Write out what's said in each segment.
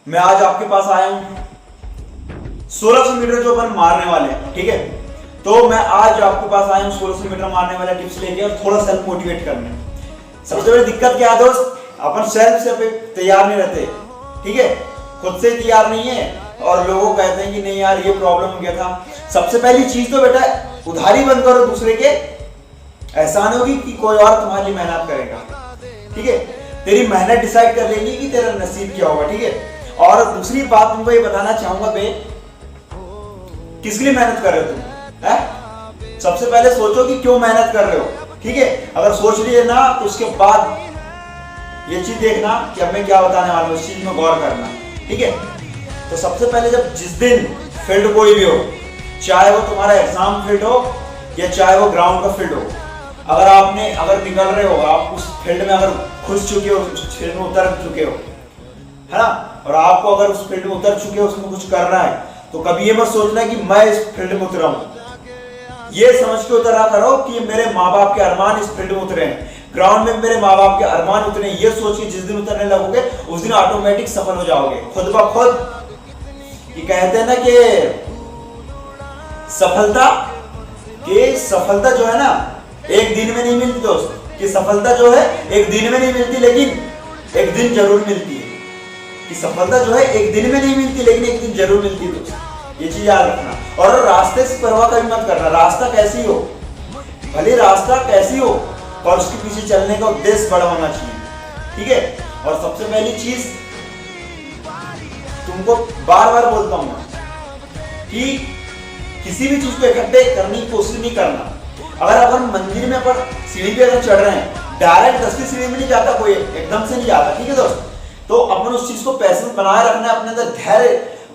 मैं आज आपके पास आया हूं 1600 मीटर जो अपन मारने वाले हैं, ठीक है। तो मैं आज आपके पास आया हूं 1600 मीटर मारने वाला टिप्स लेके और थोड़ा सेल्फ मोटिवेट करने। सबसे बड़ी दिक्कत क्या है दोस्त, अपन सेल्फ से तैयार नहीं रहते, ठीक है, खुद से तैयार नहीं है और लोगों कहते हैं कि नहीं यार ये प्रॉब्लम हो गया था। सबसे पहली चीज तो बेटा उधारी बंद करो दूसरे के, एहसान होगी कि कोई और तुम्हारी मेहनत करेगा, ठीक है। तेरी मेहनत डिसाइड कर लेगी कि तेरा नसीब क्या होगा, ठीक है। और दूसरी बात तुमको ये बताना चाहूंगा बे, किसके लिए मेहनत कर रहे हो तुम, है? सबसे पहले सोचो कि क्यों मेहनत कर रहे हो, ठीक है। अगर सोच लिए ना तो उसके बाद ये चीज देखना कि अब मैं क्या बताने वाला हूं, इस चीज में गौर करना, ठीक है। तो सबसे पहले जब जिस दिन फील्ड कोई भी हो, चाहे वो तुम्हारा एग्जाम फील्ड हो या चाहे वो ग्राउंड का फील्ड हो, अगर निकल रहे हो, आप उस फील्ड में अगर घुस चुके हो, उस फील्ड में उतर चुके हो, है ना, और आपको अगर उस फील्ड में उतर चुके हो, उसमें कुछ करना है, तो कभी ये मत सोचना कि मैं इस फील्ड में उतरा हूं। ये समझ के उतरा करो कि मेरे माँ बाप के अरमान इस फील्ड में उतरे हैं, ग्राउंड में मेरे माँ बाप के अरमान उतरे हैं। ये सोच के जिस दिन उतरने लगोगे उस दिन ऑटोमेटिक सफल हो जाओगे खुद ब खुद। ये कहते हैं ना कि सफलता जो है ना एक दिन में नहीं मिलती दोस्त, कि सफलता जो है एक दिन में नहीं मिलती लेकिन एक दिन जरूर मिलती है, कि सफलता जो है एक दिन में नहीं मिलती लेकिन एक दिन जरूर मिलती है दोस्त। ये चीज याद रखना। और रास्ते से परवाह कभी मत करना, रास्ता कैसी हो, भले रास्ता कैसी हो, और उसके पीछे चलने का उद्देश्य बड़ा होना चाहिए, ठीक है। और सबसे पहली चीज तुमको बार बार बोलता हूं कि किसी भी चीज को इकट्ठे करने की कोशिश नहीं करना। अगर अपन मंदिर में अपन सीढ़ी पे अगर चढ़ रहे हैं, डायरेक्ट 10वीं सीढ़ी में नहीं जाता कोई, एकदम से नहीं जाता, ठीक है दोस्त। तो अपन उस चीज को पैसेंस बनाए रखना है, अपने अंदर धैर्य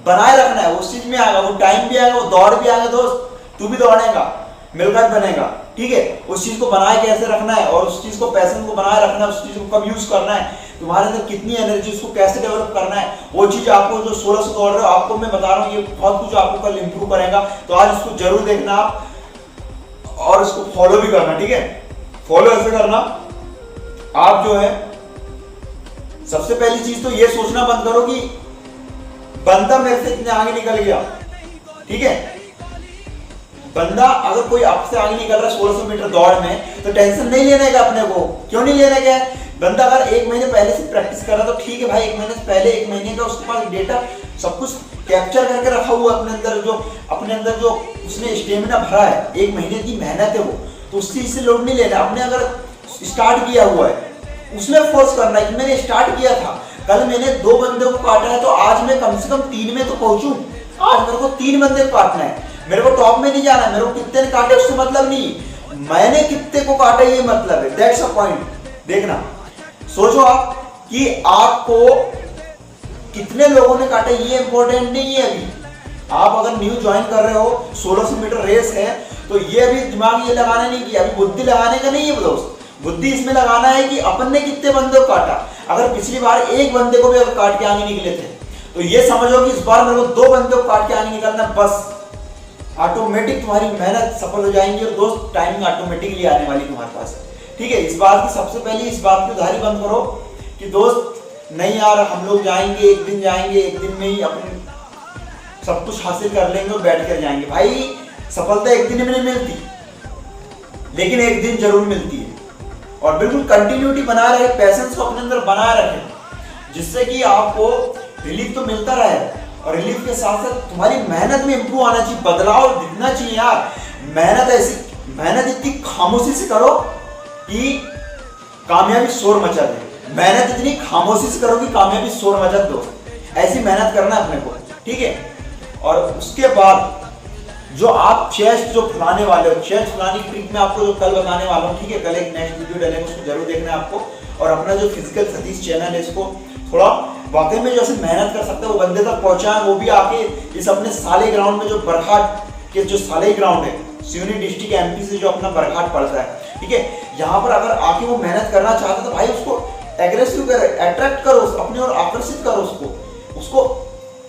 बनाए रखना है। उस चीज में आएगा, वो टाइम भी आएगा, वो दौड़ भी आएगा दोस्त, तू भी दौड़ेगा, मिलकर बनेगा, ठीक है। उस चीज को बनाए कैसे रखना है और उस चीज को पैसेंस को बनाए रखना है, उस चीज को कब यूज करना है, तुम्हारे अंदर कितनी एनर्जी, उसको कैसे डेवलप करना है, वो चीज आपको जो 1600 दौड़ रहे हो, आपको मैं बता रहा हूँ, ये बहुत कुछ आपको कल इंप्रूव करेगा। तो आज इसको जरूर देखना आप और इसको फॉलो भी करना, ठीक है। फॉलो ऐसे करना, आप जो है सबसे पहली चीज तो ये सोचना बंद करो कि बंदा मेरे से इतने आगे निकल गया, ठीक है। बंदा अगर कोई आपसे आगे निकल रहा है 1600 मीटर दौड़ में, तो टेंशन नहीं लेने का अपने को। क्यों नहीं लेने का? बंदा अगर 1 महीने पहले से प्रैक्टिस कर रहा तो ठीक है भाई, 1 महीने से पहले 1 महीने का उसके पास डेटा सब कुछ कैप्चर करके रखा हुआ अपने अंदर जो उसने स्टेमिना भरा है, 1 महीने की मेहनत है वो, तो उस चीज से लोड नहीं लेना। आपने अगर स्टार्ट किया हुआ है उसमें फोर्स करना है कि मैंने स्टार्ट किया था, कल मैंने 2 बंदे को काटा है तो आज मैं कम से कम 3 में तो पहुंचूं। आज मेरे को 3 बंदे को काटना है, मेरे को टॉप में नहीं जाना है। मेरे को कितने ने काटे उससे मतलब नहीं, मैंने कितने को काटा ये मतलब है, दैट्स अ पॉइंट। देखना, सोचो आप कि आपको कितने लोगों ने काटा, ये इंपॉर्टेंट नहीं है। अभी आप अगर न्यू ज्वाइन कर रहे हो, 1600 मीटर रेस है, तो ये अभी दिमाग ये लगाना नहीं कि अभी बुद्धि लगाने का नहीं है दोस्त। बुद्धि इसमें लगाना है कि अपन ने कितने बंदे को काटा। अगर पिछली बार 1 बंदे को भी अगर काट के आगे निकले थे, तो ये समझो कि इस बार मेरे को 2 बंदे को काट के आगे निकलना, बस ऑटोमेटिक तुम्हारी मेहनत सफल हो जाएंगी और दोस्त टाइमिंग ऑटोमेटिकली आने वाली तुम्हारे पास, ठीक है। इस बात की सबसे पहले इस बात की उधारी बंद करो कि दोस्त नहीं यार हम लोग जाएंगे, एक दिन में ही अपने सब कुछ हासिल कर लेंगे और बैठ कर जाएंगे। भाई सफलता एक दिन में नहीं मिलती लेकिन एक दिन जरूर मिलती है। और बिल्कुल कंटिन्यूटी बनाए रहे, पैशंस को अपने अंदर बनाए रखें, जिससे कि आपको रिलीफ तो मिलता रहे और रिलीफ के साथ साथ तुम्हारी मेहनत में इंप्रूव आना चाहिए, बदलाव दिखना चाहिए यार। मेहनत इतनी खामोशी से करो कि कामयाबी शोर मचा दे। मेहनत इतनी खामोशी से करो कि कामयाबी शोर मचा दो। ऐसी मेहनत करना अपने को, ठीक है। और उसके बाद जो आप चेस्ट जो फुलाने वाले हो, चेस्ट फुलाने की ट्रिक में आपको जो कल बताने वाला हूँ, ठीक है। कल एक नेक्स्ट वीडियो डालेंगे, उसको जरूर देखना है आपको। और अपना जो फिजिकल सतीश चैनल है, इसको थोड़ा वाकई में जैसे मेहनत कर सकते हैं वो बंदे तक पहुंचाएं, वो भी आके इस अपने साले ग्राउंड में, जो बरघाट के जो साले ग्राउंड है, सिवनी डिस्ट्रिक्ट एमपी से जो अपना बरघाट पड़ता है, ठीक है। यहाँ पर अगर आके वो मेहनत करना चाहता है तो भाई उसको एग्रेसिव करो, अट्रैक्ट करो, अपनी ओर आकर्षित करो, उसको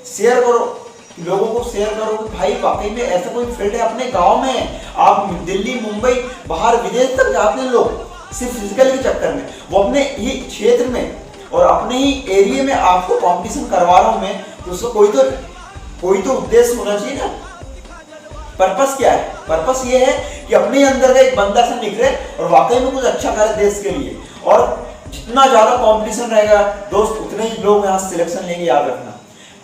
शेयर करो, लोगों को शेयर करो कि भाई वाकई में ऐसा कोई फील्ड है अपने गांव में। आप दिल्ली, मुंबई, बाहर विदेश तक जाते हैं लोग सिर्फ फिजिकल के चक्कर में, वो अपने ही क्षेत्र में और अपने ही एरिया में आपको कंपटीशन करवा रहा हूं मैं, तो उसका कोई तो उद्देश्य होना चाहिए ना। पर्पस क्या है? पर्पस ये है कि अपने अंदर का एक बंदा से निकले और वाकई में कुछ अच्छा करे देश के लिए। और जितना ज्यादा कंपटीशन रहेगा दोस्त, उतने ही लोग यहाँ सिलेक्शन लेंगे, याद रखना।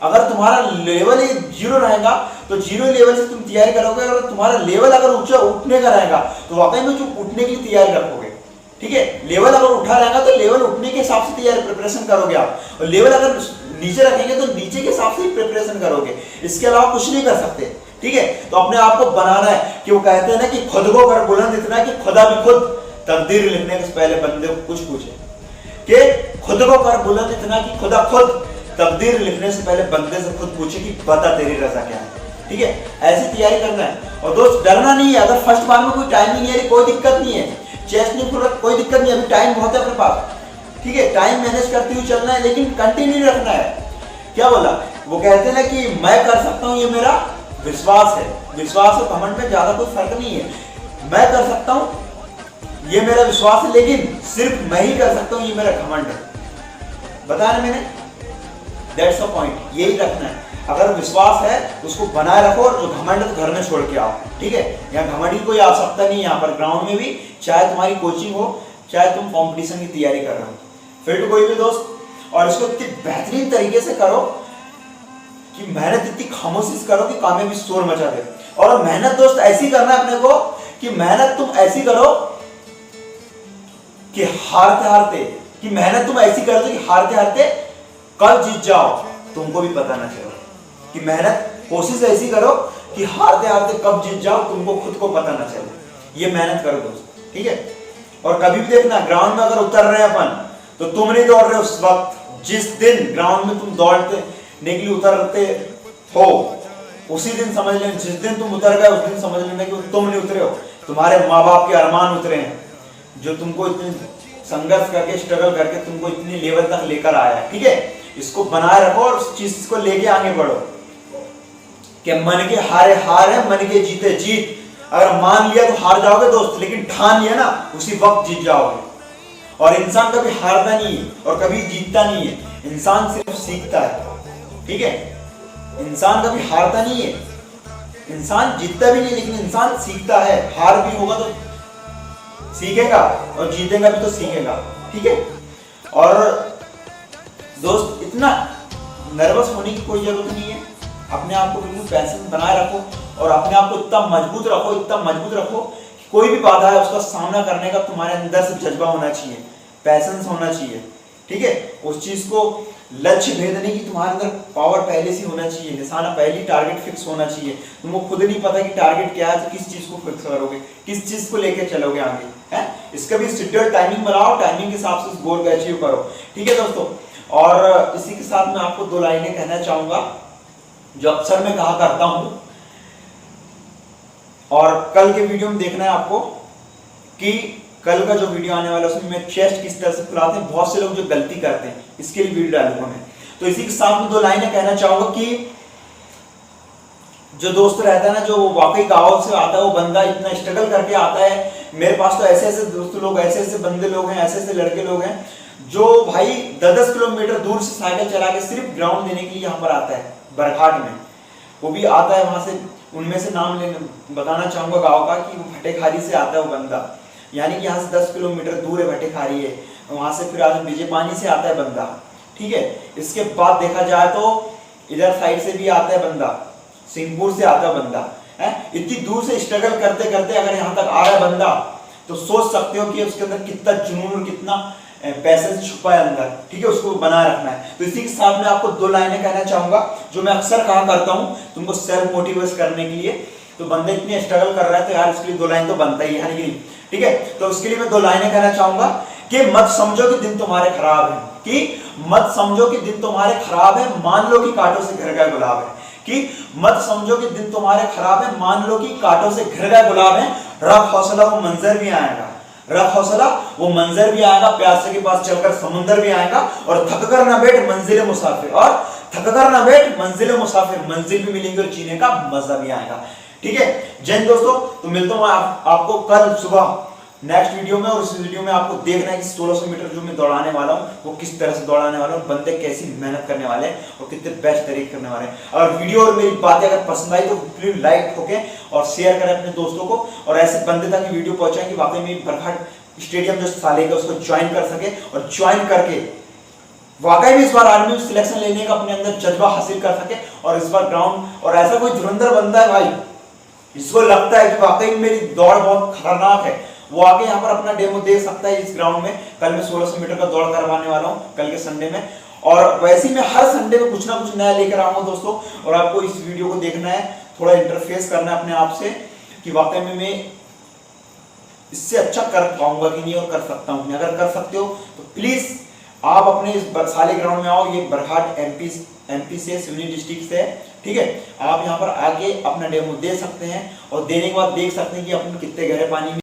अगर तुम्हारा लेवल ही 0 रहेगा तो 0 लेवल से तुम तैयारी करोगे। अगर तुम्हारा लेवल अगर ऊंचा उठने का रहेगा तो वाकई में तुम उठने की तैयारी रखोगे। ठीक है, लेवल अगर उठा रहेगा तो लेवल उठने के हिसाब से तैयारी प्रिपरेशन करोगे आप, और लेवल अगर नीचे रखेंगे तो नीचे के हिसाब से प्रिपरेशन करोगे। इसके अलावा कुछ नहीं कर सकते। ठीक है, तो अपने आप को बनाना है कि वो कहते हैं ना कि खुद को कर बुलंद इतना कि खुदा भी खुद तकदीर लिखने से पहले बंदे को कुछ पूछे, कि खुद को कर बुलंद इतना कि खुदा खुद तकदीर लिखने से पहले बंदे से खुद पूछे कि बता तेरी रजा क्या है। ठीक है, ऐसी तैयारी करना है। और दोस्त डरना नहीं है। अगर फर्स्ट बार में कोई टाइमिंग नहीं है, कोई दिक्कत नहीं है, चेस्ट नहीं खुल रहा, कोई दिक्कत नहीं है, अभी टाइम बहुत है अपने पास। ठीक है, टाइम मैनेज करते हुए चलना है, लेकिन कंटिन्यू रखना है। क्या बोला वो, कहते हैं ना कि मैं कर सकता हूं, ये मेरा विश्वास है। विश्वास और घमंड में ज्यादा कोई फर्क नहीं है। मैं कर सकता हूं, ये मेरा विश्वास है, लेकिन सिर्फ मैं ही कर सकता हूं, ये मेरा घमंड है। बताया ना मैंने, दैट्स द पॉइंट, यही रखना है। अगर विश्वास है उसको बनाए रखो, और जो घमंड है तो घर में छोड़ के आओ। ठीक है, यहाँ घमंड की कोई आवश्यकता नहीं है। यहाँ पर ग्राउंड में भी, चाहे तुम्हारी कोचिंग हो, चाहे तुम कंपटीशन की तैयारी कर रहे हो, फील्ड कोई भी दोस्त, और इसको इतनी बेहतरीन तरीके से करो कि मेहनत इतनी खामोशी से करो कि कामयाबी शोर मचा दे। और मेहनत दोस्त ऐसी करना है अपने को कि मेहनत तुम ऐसी करो कि हारते हारते, कि मेहनत तुम ऐसी करो कि हारते हारते कब जीत जाओ तुमको भी पता ना चले। कि मेहनत कोशिश ऐसी करो कि हारते हारते कब जीत जाओ तुमको खुद को पता ना चले। ये मेहनत करो दोस्त। ठीक है, और कभी भी देखना, ग्राउंड में अगर उतर रहे हैं अपन, तो तुम नहीं दौड़ रहे उस वक्त। जिस दिन ग्राउंड में तुम दौड़ते निकली उतरते हो, उसी दिन समझ लेना, जिस दिन तुम उतर गए उस दिन समझ लेना कि तुम नहीं उतरे हो, तुम्हारे माँ बाप के अरमान उतरे हैं, जो तुमको इतने संघर्ष करके, स्ट्रगल करके तुमको इतनी लेवल तक लेकर आया है। ठीक है, इसको बनाए रखो और उस चीज को लेके आगे बढ़ो। कि मन के हारे हार है, मन के जीते जीत। अगर मान लिया तो हार जाओगे दोस्त, लेकिन ठान लिया ना उसी वक्त जीत जाओगे। और इंसान कभी हारता नहीं है और कभी जीतता नहीं है, इंसान सिर्फ सीखता है। ठीक है, इंसान कभी हारता नहीं है, इंसान जीतता भी नहीं, लेकिन इंसान सीखता है। हार भी होगा तो सीखेगा और जीतेगा भी तो सीखेगा। ठीक है, और दोस्त इतना नर्वस होने की कोई जरूरत नहीं है। अपने आप को बिल्कुल पैशन बनाए रखो और अपने आप को इतना मजबूत रखो कि कोई भी बाधा है उसका सामना करने का तुम्हारे अंदर से जज्बा होना चाहिए, पैशन होना चाहिए। ठीक है, उस चीज को लक्ष्य भेदने की तुम्हारे अंदर पावर पहले से होना चाहिए, निशाना पहले, टारगेट फिक्स होना चाहिए। तुमको खुद नहीं पता कि टारगेट क्या है, तो किस चीज को फिक्स करोगे, किस चीज को लेके चलोगे आगे है। इसका भी शेड्यूल टाइमिंग बनाओ, टाइमिंग के हिसाब से उस गोल को अचीव करो। ठीक है दोस्तों, और इसी के साथ मैं आपको 2 लाइनें कहना चाहूंगा जो अक्सर मैं कहा करता हूं, और कल के वीडियो में देखना है आपको कि कल का जो वीडियो आने वाला है उसमें मैं चेस्ट किस तरह से फुलाते हैं, बहुत से लोग जो गलती करते हैं, इसके लिए वीडियो डालूंगा मैं। तो इसी के साथ में 2 लाइनें कहना चाहूंगा कि जो दोस्त रहता है ना, जो वाकई गाँव से आता है, वो बंदा इतना स्ट्रगल करके आता है। मेरे पास तो ऐसे ऐसे दोस्त लोग, ऐसे ऐसे बंदे लोग हैं, ऐसे ऐसे लड़के लोग हैं जो भाई 10-10 किलोमीटर दूर से साइकिल चला के सिर्फ ग्राउंड देने के लिए यहाँ पर आता है, बरघाट में। वो भी आता है वहां से, उनमें से नाम लेने बताना चाहूंगा गाँव का, कि वो भट्टेखारी से आता है वो बंदा, यानी कि यहाँ से 10 किलोमीटर दूर है भट्टेखारी है, वहां से फिर आज बीजे पानी से आता है बंदा। ठीक है, इसके बाद देखा जाए तो इधर साइड से भी आता है बंदा, सिंहपुर से आता है बंदा है। इतनी दूर से स्ट्रगल करते करते अगर यहाँ तक आ रहा है बंदा, तो सोच सकते हो कि उसके अंदर कितना जुनून और कितना पैसे से छुपा है अंदर। ठीक है, उसको बनाए रखना है। तो इसी के साथ में आपको 2 लाइनें कहना चाहूंगा जो मैं अक्सर कहा करता हूं तुमको सेल्फ मोटिवेट करने के लिए। तो बंदे इतने स्ट्रगल कर रहे थे यार, इसके लिए 2 लाइन तो बनता ही है नहीं। ठीक है, तो उसके लिए मैं 2 लाइनें कहना चाहूंगा कि मत समझो कि दिन तुम्हारे खराब है, कि मत समझो कि दिन तुम्हारे खराब है, मान लो कि कांटों से घिर गया गुलाब है। कि मत समझो कि दिन तुम्हारे खराब है, मान लो कि कांटों से घिर गया गुलाब है। रख हौसला, वो मंजर भी आएगा, रख हौसला, वो मंजर भी आएगा, प्यासे के पास चलकर समुंदर भी आएगा। और थक कर ना बैठ मंजिल मुसाफिर, और थक कर ना बैठ मंजिल मुसाफिर, मंजिल भी मिलेंगे और जीने का मजा भी आएगा। ठीक है, जय हिंद दोस्तों। तो मिलता हूं आपको कल सुबह नेक्स्ट वीडियो में। और उस वीडियो में आपको देखना है कि 1600 मीटर जो मैं दौड़ाने वाला हूँ वो किस तरह से दौड़ाने वाला हूँ, बंदे कैसी मेहनत करने वाले हैं और कितने बेस्ट तरीके करने वाले हैं। अगर वीडियो और मेरी बातें अगर पसंद आई तो प्लीज लाइक ठोके और शेयर करें अपने दोस्तों को, और ऐसे बंदे तक वीडियो पहुंचाएं कि वाकई में बरघाट स्टेडियम जो साले का उसको ज्वाइन कर सके, और ज्वाइन करके वाकई में इस बार आर्मी में सिलेक्शन लेने का अपने अंदर जज्बा हासिल कर सके। और इस बार ग्राउंड, और ऐसा कोई धुरंधर बंदा है भाई जिसको लगता है कि वाकई मेरी दौड़ बहुत खतरनाक है, वो आगे यहाँ पर अपना डेमो दे सकता है इस ग्राउंड में। कल मैं 1600 मीटर का दौड़ करवाने वाला हूँ कल के संडे में, और वैसे ही मैं हर संडे में कुछ ना कुछ नया लेकर आऊंगा दोस्तों। और आपको इस वीडियो को देखना है, थोड़ा इंटरफेस करना है अपने आप से कि वाकई में मैं इससे अच्छा कर पाऊंगा कि नहीं और कर सकता हूँ। अगर कर सकते हो तो प्लीज आप अपने इस बरसाली ग्राउंड में आओ। ये बरघाट एमपी से, सिवनी डिस्ट्रिक्ट से है, ठीक है। आप यहाँ पर आके अपना डेमो दे सकते हैं और देने के बाद देख सकते हैं कि अपन कितने गहरे पानी में